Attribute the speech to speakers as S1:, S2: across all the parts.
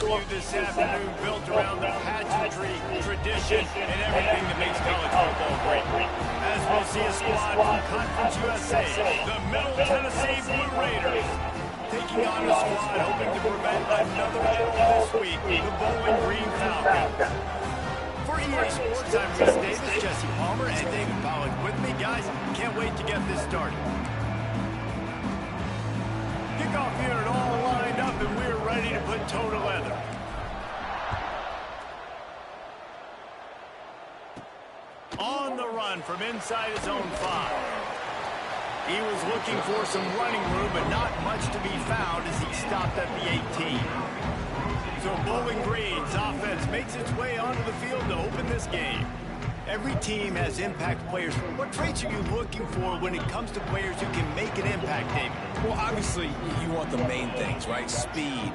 S1: rescue this afternoon built around the pageantry, tradition, and everything that makes college football great. As we'll see a squad from Conference USA, the Middle Tennessee Blue Raiders, taking on a squad hoping to prevent another L this week, the Bowling Green Falcons. For EA Sports, I'm Reese Davis, Jesse Palmer, and David Pollack with me. Guys, can't wait to get this started. Kickoff unit all lined up, and we're ready to put toe to leather. On the run from inside his own 5. He was looking for some running room, but not much to be found as he stopped at the 18. So Bowling Green's offense makes its way onto the field to open this game. Every team has impact players. What traits are you looking for when it comes to players who can make an impact, David?
S2: Well, obviously, you want the main things, right? Speed,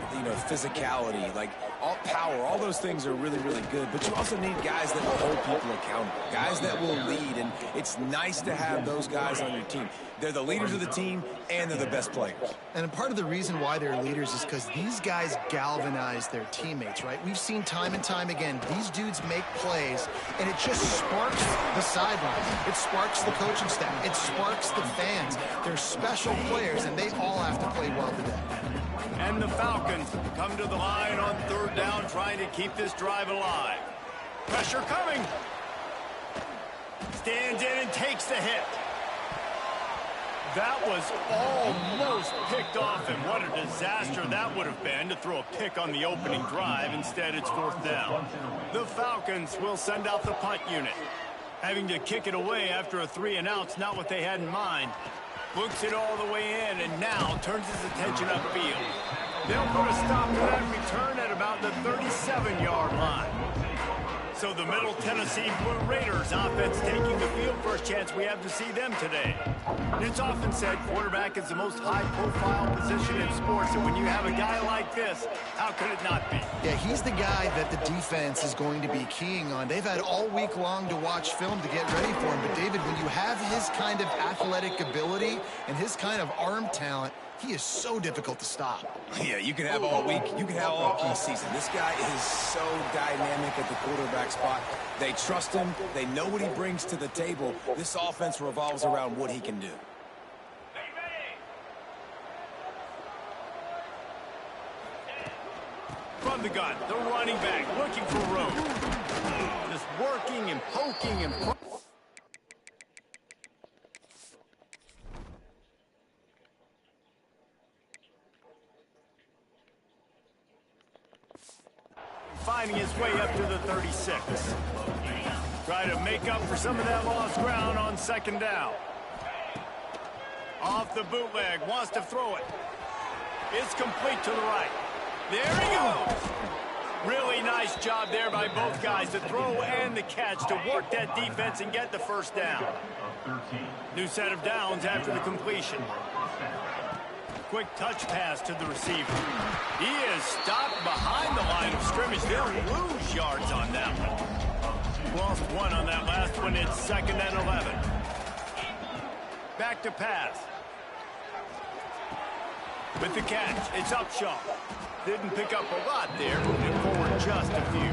S2: physicality, like all power, all those things are really, really good. But you also need guys that will hold people accountable, guys that will lead. And it's nice to have those guys on your team. They're the leaders of the team, and they're the best players.
S3: And part of the reason why they're leaders is because these guys galvanize their teammates, right? We've seen time and time again, these dudes make plays, and it just sparks the sidelines. It sparks the coaching staff. It sparks the fans. They're special players, and they all have to play well today.
S1: And the Falcons come to the line on 3rd down, trying to keep this drive alive. Pressure coming. Stands in and takes the hit. That was almost picked off, and what a disaster that would have been to throw a pick on the opening drive. Instead, it's 4th down. The Falcons will send out the punt unit. Having to kick it away after a 3-and-out's not what they had in mind. Looks it all the way in, and now turns his attention upfield. They'll put a stop to that return at about the 37-yard line. So the Middle Tennessee Blue Raiders offense taking the field. First chance we have to see them today. And it's often said quarterback is the most high-profile position in sports, and when you have a guy like this, how could it not be?
S3: Yeah, he's the guy that the defense is going to be keying on. They've had all week long to watch film to get ready for him. But, David, when you have his kind of athletic ability and his kind of arm talent, he is so difficult to stop.
S2: Yeah, you can have all week. You can have all season. This guy is so dynamic at the quarterback spot. They trust him. They know what he brings to the table. This offense revolves around what he can do.
S1: From the gun, the running back looking for room. Just working and poking and finding his way up to the 36. Try to make up for some of that lost ground on 2nd down. Off the bootleg, wants to throw it. It's complete to the right. There he goes. Really nice job there by both guys, the throw and the catch, to work that defense and get the 1st down. New set of downs after the completion. Quick touch pass to the receiver. He is stopped behind the line of scrimmage. They'll lose yards on that one. Lost 1 on that last one. It's 2nd and 11. Back to pass. With the catch, it's Upshaw. Didn't pick up a lot there. Moved it forward just a few.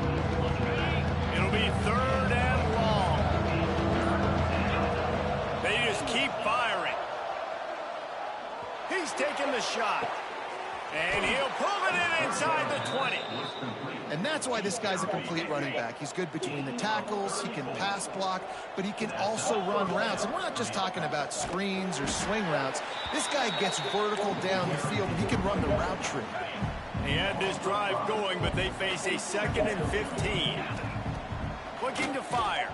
S1: It'll be 3rd and long. They just keep firing. He's taking the shot. And he'll pull it in inside the 20.
S3: And that's why this guy's a complete running back. He's good between the tackles, he can pass block, but he can also run routes. And we're not just talking about screens or swing routes. This guy gets vertical down the field, and he can run the route tree.
S1: He had this drive going, but they face a 2nd and 15. Looking to fire.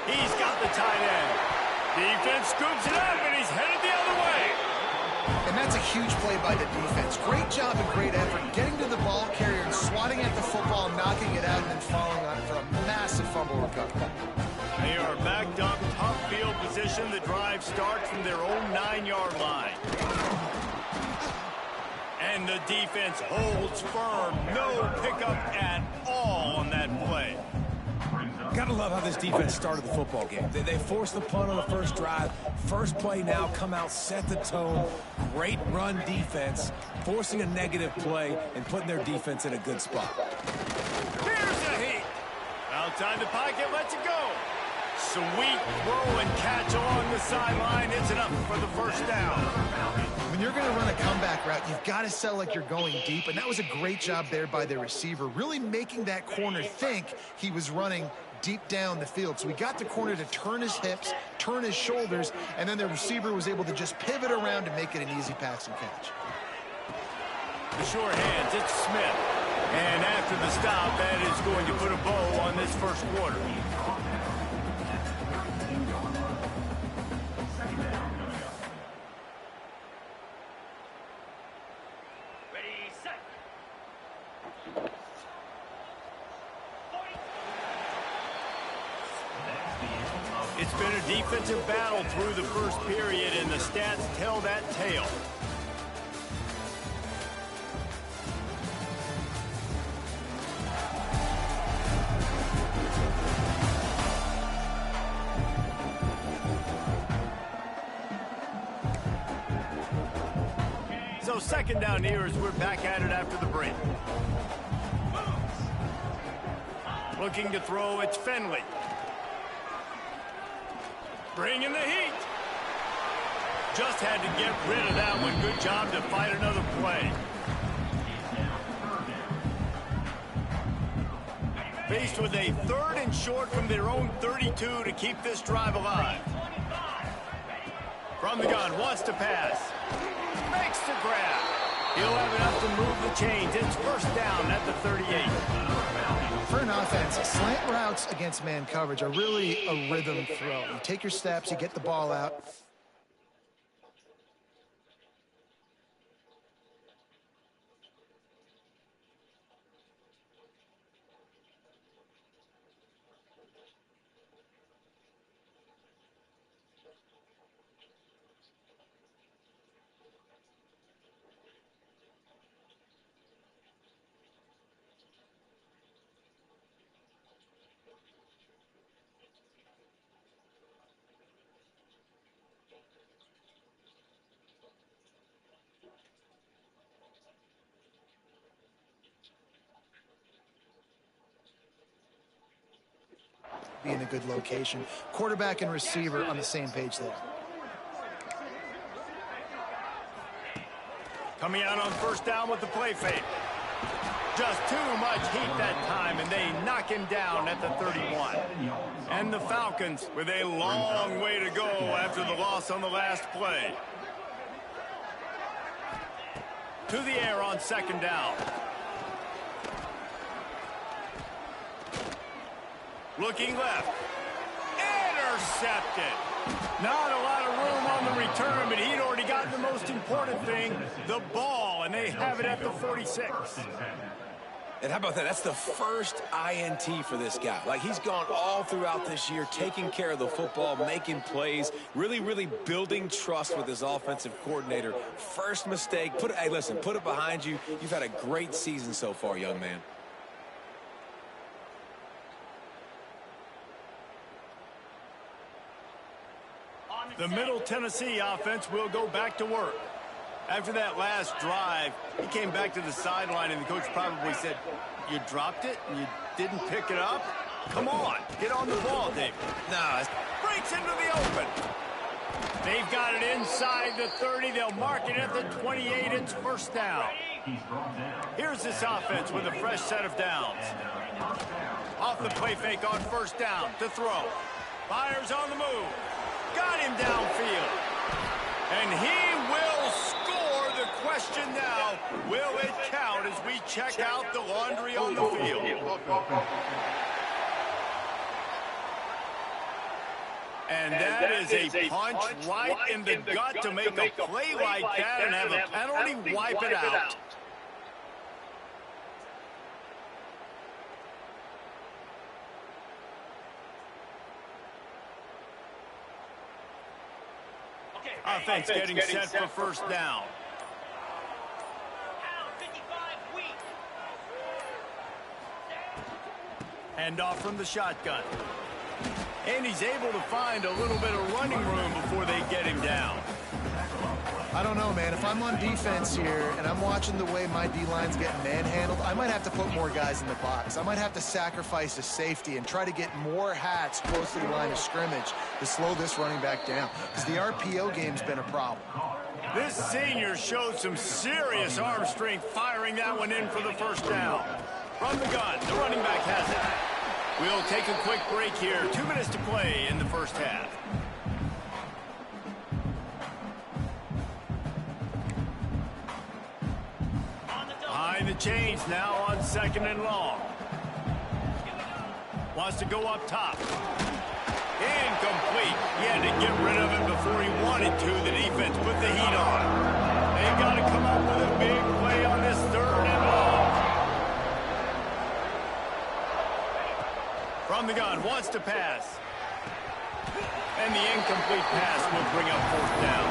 S1: He's got the tight end. Defense scoops it up, and he's headed the other way.
S3: And that's a huge play by the defense. Great job and great effort getting to the ball carrier and swatting at the football, knocking it out, and then falling on it for a massive fumble recovery.
S1: They are backed up, tough field position. The drive starts from their own 9-yard line. And the defense holds firm. No pickup at all on that play.
S2: Gotta love how this defense started the football game. They forced the punt on the first drive. First play now, come out, set the tone. Great run defense, forcing a negative play and putting their defense in a good spot.
S1: Here's the heat. Outside the pocket, lets it go. Sweet throw and catch along the sideline. It's enough for the first down.
S3: When you're going to run a comeback route, you've got to sell like you're going deep, and that was a great job there by the receiver, really making that corner think he was running deep down the field. So we got the corner to turn his hips, turn his shoulders, and then the receiver was able to just pivot around and make it an easy pass and catch.
S1: The short hands, it's Smith. And after the stop, that is going to put a bow on this first quarter. It's been a defensive battle through the first period, and the stats tell that tale. So second down here as we're back at it after the break. Looking to throw, it's Finley. Bringing the heat. Just had to get rid of that one. Good job to fight another play. Faced with a 3rd and short from their own 32 to keep this drive alive. From the gun, wants to pass. Makes the grab. He'll have enough to move the chains. It's first down at the 38.
S3: For an offense, slant routes against man coverage are really a rhythm throw. You take your steps, you get the ball out. Be in a good location. Quarterback and receiver on the same page there.
S1: Coming out on first down with the play fake. Just too much heat that time, and they knock him down at the 31. And the Falcons with a long way to go after the loss on the last play. To the air on second down. Looking left. Intercepted. Not a lot of room on the return, but he'd already gotten the most important thing, the ball, and they have it at the 46.
S2: And how about that? That's the first INT for this guy. Like, he's gone all throughout this year, taking care of the football, making plays, really building trust with his offensive coordinator. First mistake. Hey, listen, put it behind you. You've had a great season so far, young man.
S1: The Middle Tennessee offense will go back to work. After that last drive, he came back to the sideline, and the coach probably said, "You dropped it and you didn't pick it up? Come on, get on the ball, Dave."
S2: No.
S1: Breaks into the open. They've got it inside the 30. They'll mark it at the 28. It's first down. Here's this offense with a fresh set of downs. Off the play fake on first down to throw. Fires on the move. Got him downfield. And he will score. The question now, will it count as we check out the laundry on the field? And that is a punch right in the gut to make a play like that and have a penalty wipe it out. Offense getting set for first down. Handoff from the shotgun. And he's able to find a little bit of running room before they get him down.
S3: I don't know, man. If I'm on defense here and I'm watching the way my D-line's getting manhandled, I might have to put more guys in the box. I might have to sacrifice a safety and try to get more hats close to the line of scrimmage to slow this running back down, because the RPO game's been a problem.
S1: This senior showed some serious arm strength firing that one in for the first down. From the gun, the running back has it. We'll take a quick break here. 2 minutes to play in the first half. Behind the chains now on 2nd and long. Wants to go up top. Incomplete. He had to get rid of it before he wanted to. The defense put the heat on. They got to come up with a big play on this 3rd and long. From the gun, wants to pass. And the incomplete pass will bring up 4th down.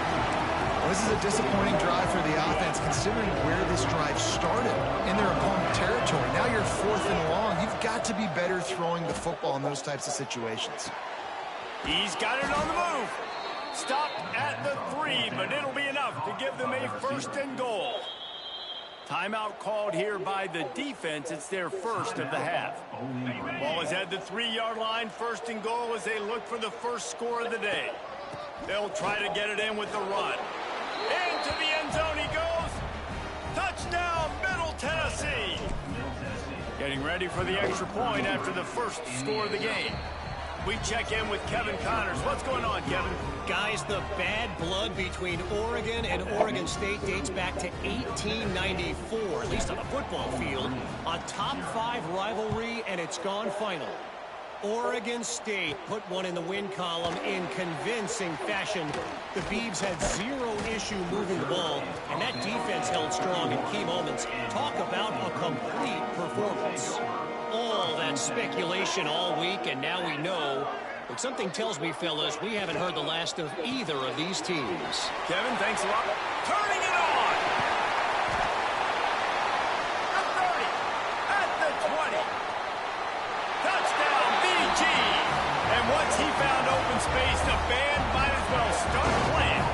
S3: Well, this is a disappointing drive for the offense, considering where this drive started, in their opponent territory. Now you're 4th and long. You've got to be better throwing the football in those types of situations.
S1: He's got it on the move. Stopped at the 3, but it'll be enough to give them a 1st and goal. Timeout called here by the defense. It's their first of the half. Ball is at the 3-yard line. 1st and goal as they look for the first score of the day. They'll try to get it in with the run. Into the end zone he goes. Touchdown, Middle Tennessee. Getting ready for the extra point after the first score of the game. We check in with Kevin Connors. What's going on, Kevin?
S4: Guys, the bad blood between Oregon and Oregon State dates back to 1894, at least on the football field. A top-5 rivalry, and it's gone final. Oregon State put one in the win column in convincing fashion. The Beavs had 0 issue moving the ball, and that defense held strong in key moments. Talk about a complete performance. All that speculation all week, and now we know. But something tells me, fellas, we haven't heard the last of either of these teams.
S1: Kevin, thanks a lot. Turning it on! The 30, at the 20. Touchdown, BG! And once he found open space, the band might as well start playing.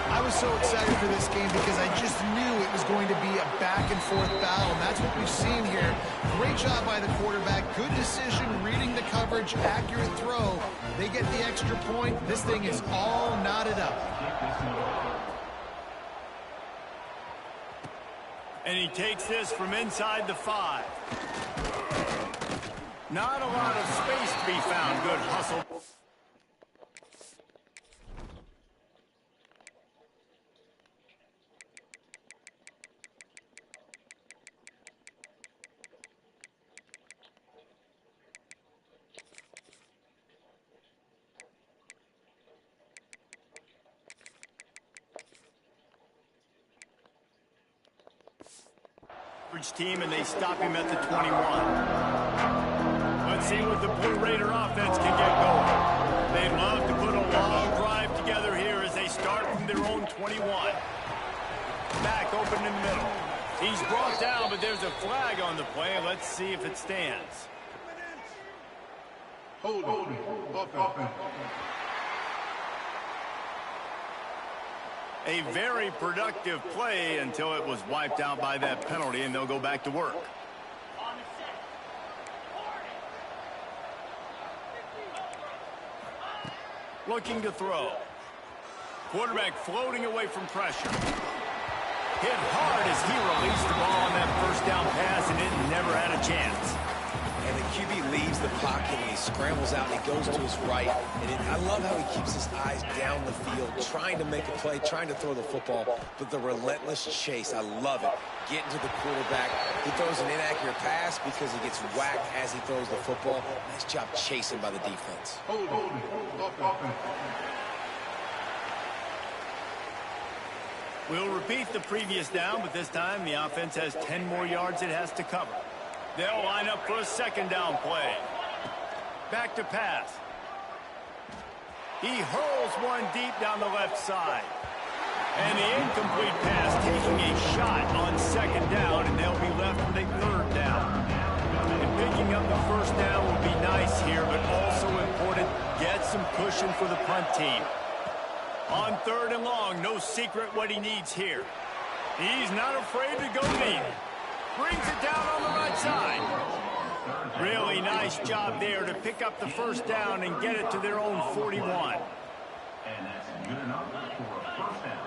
S3: I was so excited for this game because I just knew it was going to be a back-and-forth battle, and that's what we've seen here. Great job by the quarterback, good decision, reading the coverage, accurate throw. They get the extra point. This thing is all knotted up.
S1: And he takes this from inside the 5. Not a lot of space to be found. Good hustle. Team, and they stop him at the 21. Let's see what the Blue Raider offense can get going. They'd love to put a long drive together here as they start from their own 21. Back open in the middle. He's brought down, but there's a flag on the play. Let's see if it stands.
S5: Hold on. Offense.
S1: A very productive play until it was wiped out by that penalty, and they'll go back to work. Looking to throw. Quarterback floating away from pressure. Hit hard as he released the ball on that first down pass, and it never had a chance.
S2: And the QB leaves the pocket and he scrambles out and he goes to his right. And I love how he keeps his eyes down the field, trying to make a play, trying to throw the football, but the relentless chase, I love it. Getting to the quarterback. He throws an inaccurate pass because he gets whacked as he throws the football. Nice job chasing by the defense.
S5: Hold on.
S1: We'll repeat the previous down, but this time the offense has 10 more yards it has to cover. They'll line up for a second down play. Back to pass. He hurls one deep down the left side. And the incomplete pass taking a shot on second down, and they'll be left with a third down. And picking up motion for the punt team. On 3rd and long, no secret what he needs here. He's not afraid to go deep. Brings it down on the right side. Really nice job there to pick up the first down and get it to their own 41.
S5: And that's good enough for a first down.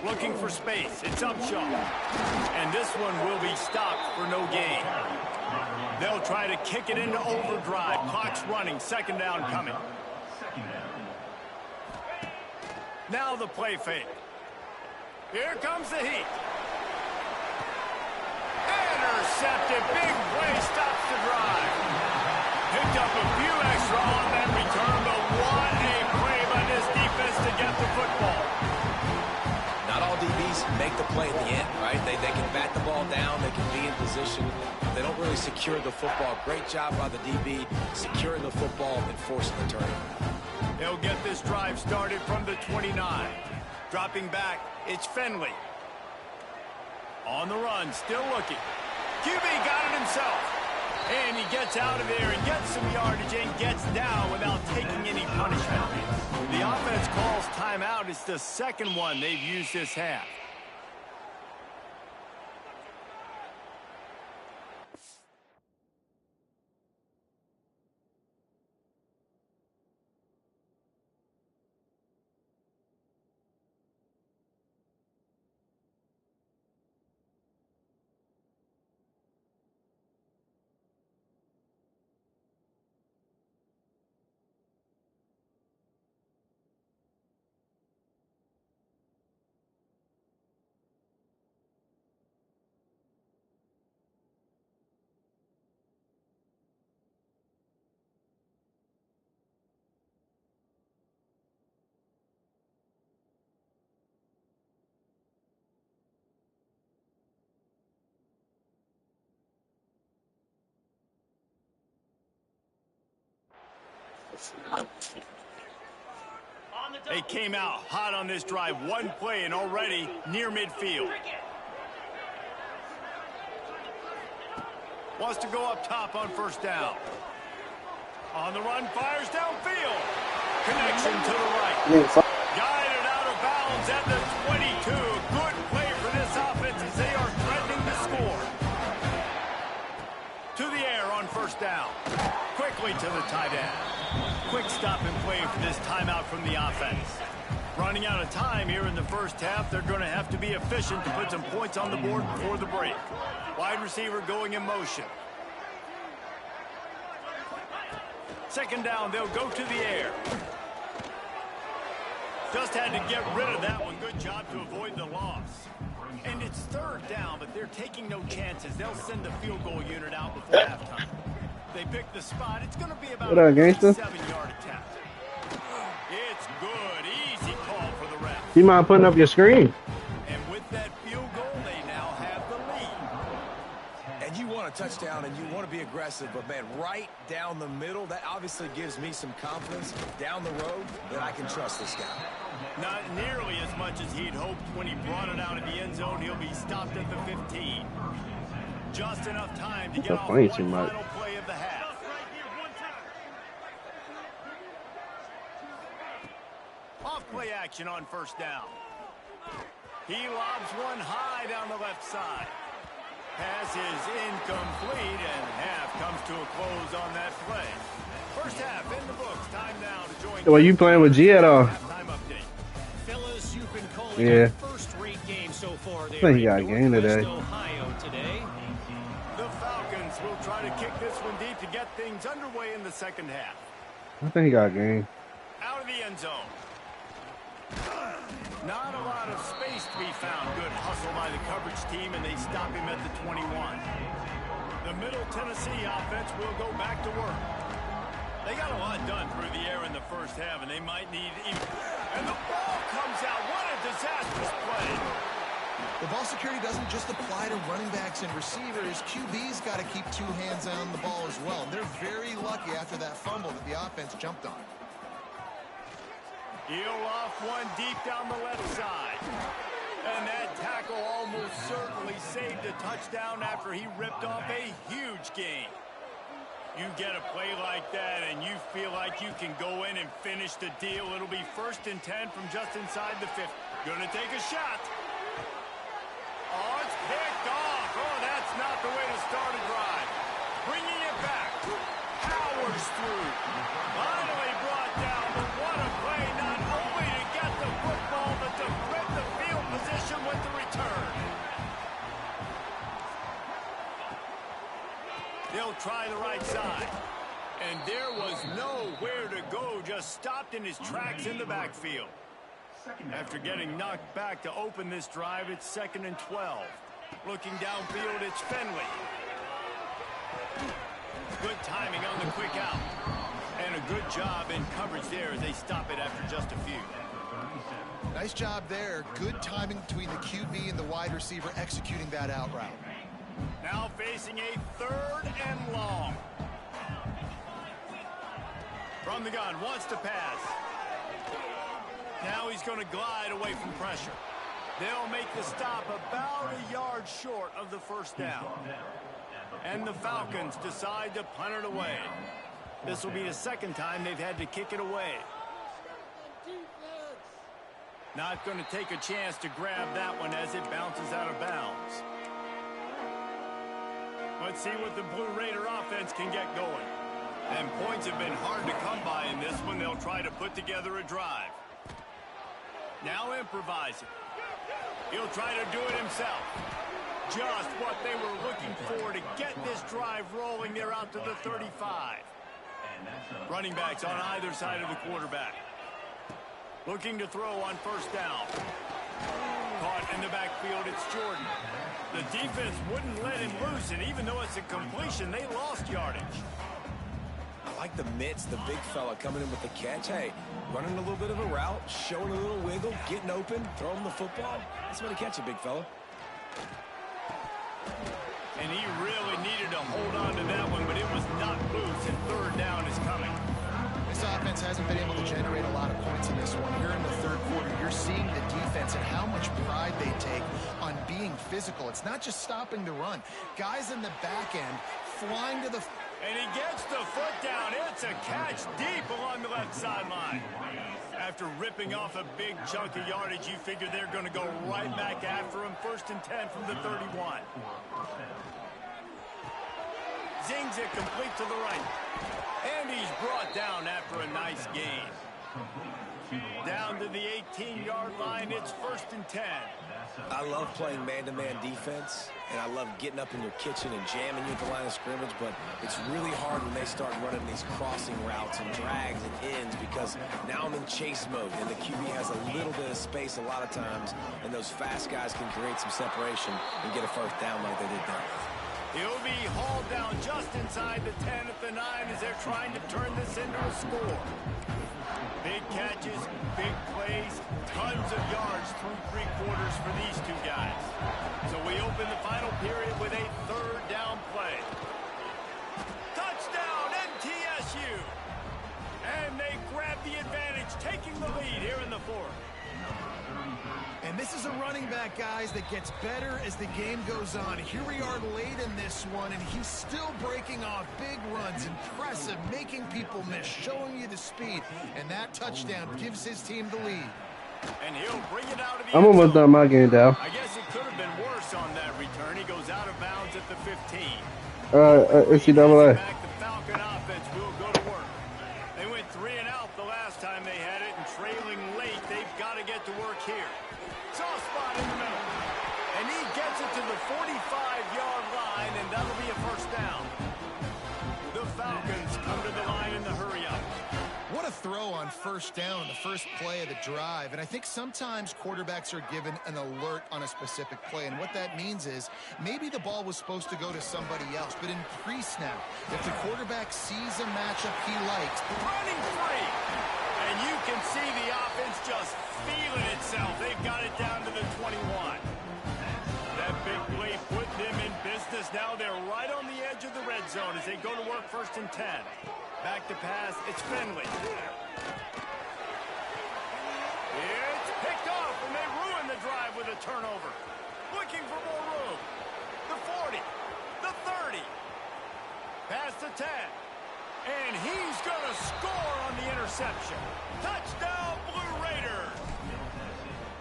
S1: Looking for space. It's Upshaw. And this one will be stopped for no gain. They'll try to kick it into overdrive. Clock's running. 2nd down coming. Now the play fake. Here comes the heat. Intercepted. Big play stops the drive. Picked up a few extra on that return, but what a play by this defense to get the football.
S2: Not all DBs make the play at the end, right? They can bat the ball down. They can be in position. They don't really secure the football. Great job by the DB securing the football and forcing the turnover.
S1: They'll get this drive started from the 29. Dropping back, it's Finley. On the run, still looking. QB got it himself. And he gets out of there and gets some yardage and gets down without taking any punishment. The offense calls timeout. It's the 2nd one they've used this half. They came out hot on this drive. One play and already near midfield. Wants to go up top on 1st down. On the run, fires downfield. Connection to the right. Guided out of bounds at the 22. Good play for this offense as they are threatening to score. To the air on 1st down. Quickly to the tight end. Quick stop and play for this timeout from the offense. Running out of time here in the 1st half. They're going to have to be efficient to put some points on the board before the break. Wide receiver going in motion. 2nd down, they'll go to the air. Just had to get rid of that one. Good job to avoid the loss. And it's 3rd down, but they're taking no chances. They'll send the field goal unit out before halftime. They pick the spot. It's going to be about a 7-yard attempt. It's good. Easy call for the ref.
S6: You mind putting up your screen?
S1: And with that field goal, they now have the lead.
S2: And you want a touchdown and you want to be aggressive, but, man, right down the middle, that obviously gives me some confidence down the road that I can trust this guy.
S1: Not nearly as much as he'd hoped when he brought it out of the end zone. He'll be stopped at the 15. Just enough time to get off one final play of the half. Off play action on 1st down. He lobs one high down the left side. Pass is incomplete, and half comes to a close on that play. 1st half in the books. Time now to join.
S6: Well, you playing with G at all?
S4: Fellas, you've been calling
S6: yeah.
S4: first-rate game so far.
S6: I think he got a game today.
S4: Ohio today.
S1: The Falcons will try to kick this one deep to get things underway in the 2nd half.
S6: I think he got a game.
S1: Out of the end zone. Not a lot of space to be found. Good hustle by the coverage team, and they stop him at the 21. The Middle Tennessee offense will go back to work. They got a lot done through the air in the 1st half, and they might need even. And the ball comes out. What a disastrous play.
S3: The ball security doesn't just apply to running backs and receivers. QB's got to keep 2 hands on the ball as well. And they're very lucky after that fumble that the offense jumped on.
S1: He'll off one deep down the left side. And that tackle almost certainly saved a touchdown after he ripped off a huge gain. You get a play like that and you feel like you can go in and finish the deal. It'll be 1st and 10 from just inside the 50. Gonna take a shot. Oh, it's picked off. Oh, that's not the way to start a drive. Bringing it back. Powers through. Finally brought down, but what a play. Not only to get the football, but to flip the field position with the return. They'll try the right side. And there was nowhere to go, just stopped in his tracks in the backfield. After getting knocked back to open this drive, it's 2nd and 12. Looking downfield, it's Finley. Good timing on the quick out. And a good job in coverage there as they stop it after just a few.
S3: Nice job there. Good timing between the QB and the wide receiver executing that out route.
S1: Now facing a 3rd and long. From the gun, wants to pass. Now he's going to glide away from pressure. They'll make the stop about a yard short of the 1st down. And the Falcons decide to punt it away. This will be the 2nd time they've had to kick it away. Not going to take a chance to grab that one as it bounces out of bounds. Let's see what the Blue Raider offense can get going. And points have been hard to come by in this one. They'll try to put together a drive. Now improvising. He'll try to do it himself. Just what they were looking for to get this drive rolling. They're out to the 35. Running backs on either side of the quarterback. Looking to throw on 1st down. Caught in the backfield, it's Jordan. The defense wouldn't let him loose, and even though it's a completion, they lost yardage.
S2: I like the mitts, the big fella coming in with the catch. Hey, running a little bit of a route, showing a little wiggle, getting open, throwing the football. That's what to catch it, big fella.
S1: And he really needed to hold on to that one, but it was not loose, and 3rd down is coming.
S3: This offense hasn't been able to generate a lot of points in this one. Here in the 3rd quarter, you're seeing the defense and how much pride they take on being physical. It's not just stopping the run. Guys in the back end flying to the...
S1: And he gets the foot down. It's a catch deep along the left sideline. After ripping off a big chunk of yardage, you figure they're going to go right back after him. 1st and 10 from the 31. Zings it complete to the right. And he's brought down after a nice gain. Down to the 18-yard line, it's 1st and 10.
S2: I love playing man-to-man defense, and I love getting up in your kitchen and jamming you at the line of scrimmage, but it's really hard when they start running these crossing routes and drags and ends because now I'm in chase mode, and the QB has a little bit of space a lot of times, and those fast guys can create some separation and get a 1st down like they did there.
S1: He'll be hauled down just inside the 10 at the 9 as they're trying to turn this into a score. Big catches, big plays, tons of yards through 3 quarters for these two guys. So we open the final period with a 3rd down play. Touchdown, MTSU! And they grab the advantage, taking the lead here in the 4th.
S3: And this is a running back, guys, that gets better as the game goes on. Here we are late in this one, and he's still breaking off big runs. Impressive, making people miss, showing you the speed. And that touchdown gives his team the lead.
S1: And he'll bring it out of the
S6: I'm almost done my game, Dow.
S1: I guess it could have been worse on that return. He goes out of bounds at the 15.
S6: NCAA.
S1: Back, the Falcon offense will go to work. They went 3 and out the last time they had it, and trailing late, they've got to get to work here. Soft spot in the middle. And he gets it to the 45-yard line, and that'll be a 1st down. The Falcons come to the line in the hurry-up.
S3: What a throw on 1st down, the first play of the drive. And I think sometimes quarterbacks are given an alert on a specific play. And what that means is maybe the ball was supposed to go to somebody else. But in pre-snap, if the quarterback sees a matchup he likes.
S1: Running free. And you can see the offense just feeling itself. They've got it down to the 21. That big play put them in business. Now they're right on the edge of the red zone as they go to work 1st and 10. Back to pass, it's Finley. It's picked off, and they ruin the drive with a turnover. Looking for more room. The 40, the 30. Pass past the 10. And he's going to score on the interception. Touchdown, Blue Raiders.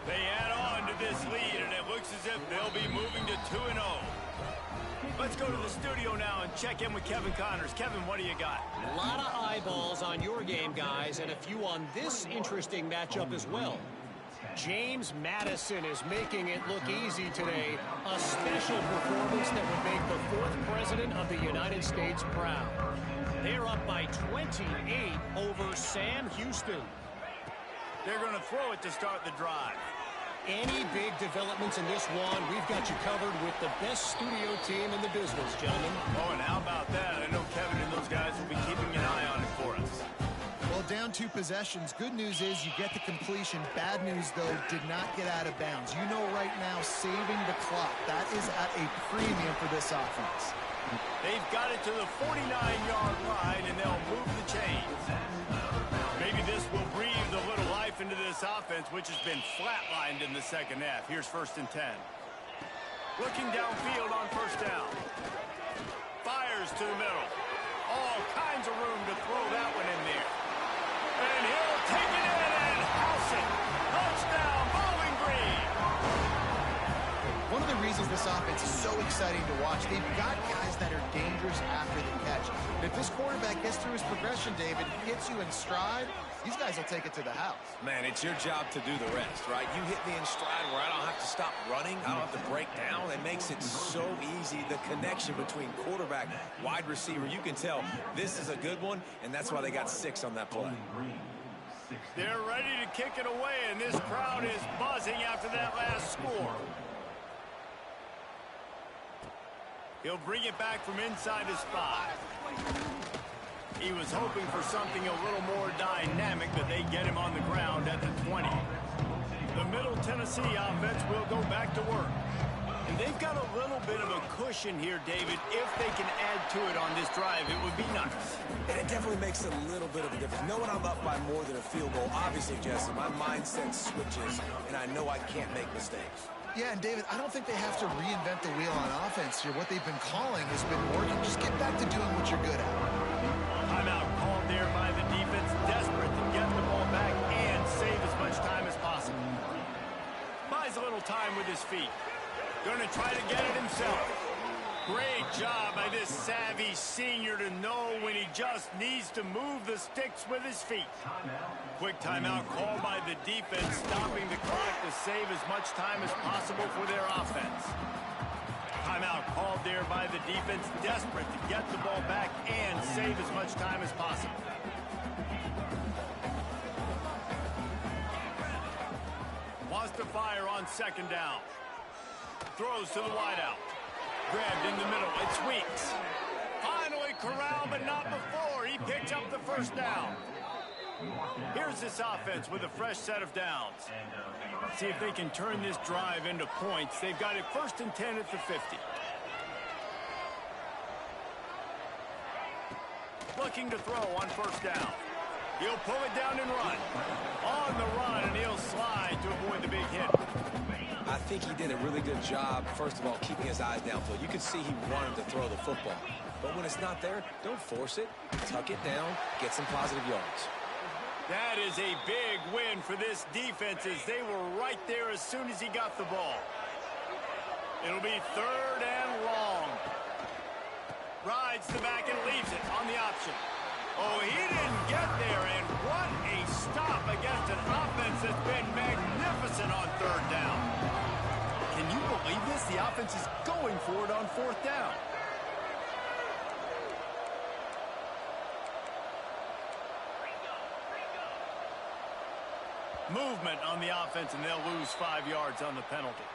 S1: They add on to this lead, and it looks as if they'll be moving to 2-0. Let's go to the studio now and check in with Kevin Connors. Kevin, what do you got?
S4: A lot of eyeballs on your game, guys, and a few on this interesting matchup as well. James Madison is making it look easy today. A special performance that would make the 4th president of the United States proud. They're up by 28 over Sam Houston.
S1: They're going to throw it to start the drive.
S4: Any big developments in this one, we've got you covered with the best studio team in the business, gentlemen.
S1: Oh, and how about that? I know Kevin and those guys will be keeping an eye on it for us.
S3: Well, down 2 possessions. Good news is you get the completion. Bad news, though, did not get out of bounds. You know right now, saving the clock. That is at a premium for this offense.
S1: They've got it to the 49-yard line, and they'll move the chains. Maybe this will breathe a little life into this offense, which has been flatlined in the second half. Here's 1st and 10. Looking downfield on 1st down. Fires to the middle. All kinds of room to throw that one in there. And he'll take it in and house it. Touchdown, Bowling Green.
S3: One of the reasons this offense is so exciting to watch, they've got guys that are dangerous after the catch. And if this quarterback gets through his progression, David, hits you in stride, these guys will take it to the house.
S2: Man, it's your job to do the rest, right? You hit me in stride where I don't have to stop running. I don't have to break down. It makes it so easy. The connection between quarterback, wide receiver, you can tell this is a good one, and that's why they got 6 on that play.
S1: They're ready to kick it away, and this crowd is buzzing after that last score. He'll bring it back from inside his 5. He was hoping for something a little more dynamic, but they get him on the ground at the 20. The Middle Tennessee offense will go back to work. And they've got a little bit of a cushion here, David. If they can add to it on this drive, it would be nice.
S2: And it definitely makes a little bit of a difference. Knowing I'm up by more than a field goal, obviously, Jesse, my mindset switches, and I know I can't make mistakes.
S3: Yeah, and David, I don't think they have to reinvent the wheel on offense here. What they've been calling has been working. Just get back to doing what you're good at.
S1: Timeout called there by the defense, desperate to get the ball back and save as much time as possible. Buys a little time with his feet. Going to try to get it himself. Great job by this savvy senior to know when he just needs to move the sticks with his feet. Quick timeout called by the defense, stopping the clock to save as much time as possible for their offense. Timeout called there by the defense, desperate to get the ball back and save as much time as possible. Wants to fire on 2nd down. Throws to the wideout. Grabbed in the middle. It's Weeks. Finally corralled, but not before. He picks up the 1st down. Here's this offense with a fresh set of downs. See if they can turn this drive into points. They've got it 1st and 10 at the 50. Looking to throw on 1st down. He'll pull it down and run. On the run, and he'll slide to avoid the big hit.
S2: I think he did a really good job, first of all, keeping his eyes downfield. You could see he wanted to throw the football. But when it's not there, don't force it. Tuck it down, get some positive yards.
S1: That is a big win for this defense as they were right there as soon as he got the ball. It'll be 3rd and long. Rides the back and leaves it on the option. Oh, he didn't get there, and what a stop against an offense that's been magnificent on 3rd down. Can you believe this? The offense is going for it on 4th down. Movement on the offense, and they'll lose 5 yards on the penalty.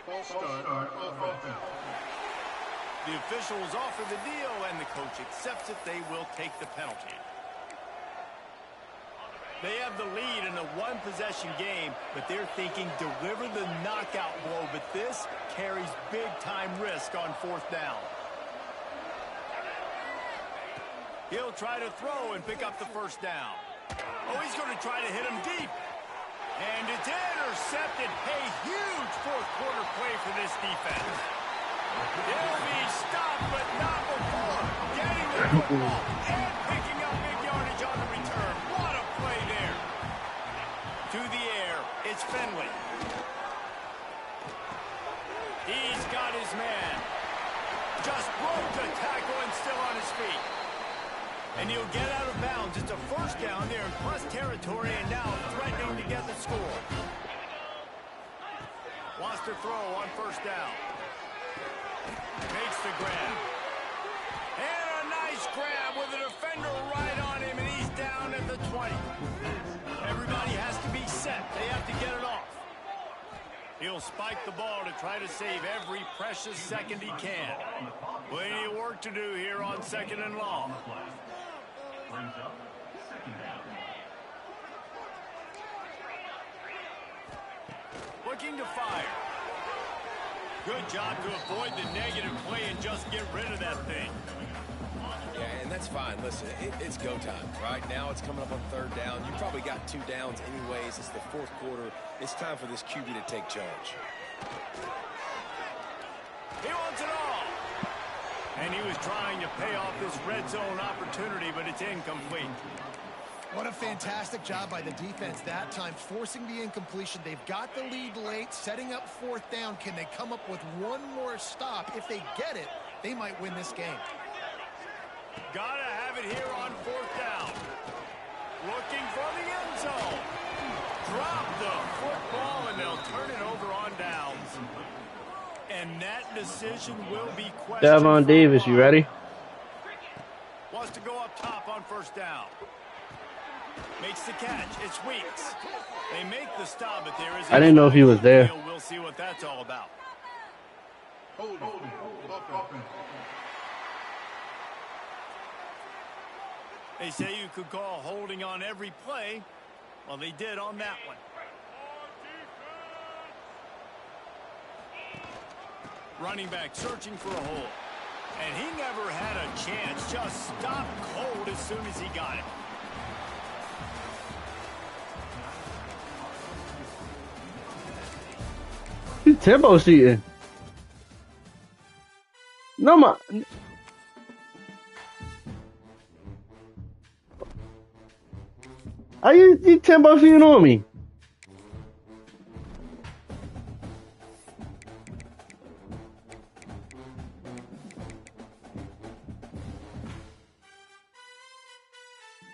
S5: False start of offense.
S1: The officials offer the deal, and the coach accepts it. They will take the penalty. They have the lead in a 1-possession game, but they're thinking deliver the knockout blow, but this carries big-time risk on 4th down. He'll try to throw and pick up the 1st down. Oh, he's going to try to hit him deep. And it's intercepted. A huge 4th quarter play for this defense. He'll be stopped, but not before getting the football and picking up big yardage on the return. What a play there. To the air, it's Finley. He's got his man. Just broke the tackle and still on his feet. And he'll get out of bounds. It's a first down there in plus territory and now threatening to get the score. Wants to throw on first down. Makes the grab. And a nice grab with a defender right on him, and he's down at the 20. Everybody has to be set. They have to get it off. He'll spike the ball to try to save every precious second he can. Plenty of work to do here on 2nd and long.
S5: Brings up 2nd down.
S1: Looking to fire. Good job to avoid the negative play and just get rid of that thing.
S2: Yeah, and that's fine. Listen, it's go time. Right now it's coming up on 3rd down. You probably got 2 downs anyways. It's the 4th quarter. It's time for this QB to take charge.
S1: He wants it all. And he was trying to pay off this red zone opportunity, but it's incomplete.
S3: What a fantastic job by the defense that time, forcing the incompletion. They've got the lead late, setting up 4th down. Can they come up with one more stop? If they get it, they might win this game.
S1: Gotta have it here on 4th down. Looking for the end zone. Drop the football, and they'll turn it over on downs. And that decision will be questioned.
S6: Davon Davis, you ready?
S1: Wants to go up top on first down. Makes the catch. It's Weeks. They make the stop, but there is
S6: I didn't know if he was there.
S1: We'll see what that's all about.
S5: Hold.
S1: They say you could call holding on every play. Well, they did on that one. Running back searching for a hole. And he never had a chance. Just stopped cold as soon as he got it.
S6: He's tempo shooting. No, ma. Are you tempo shooting on me?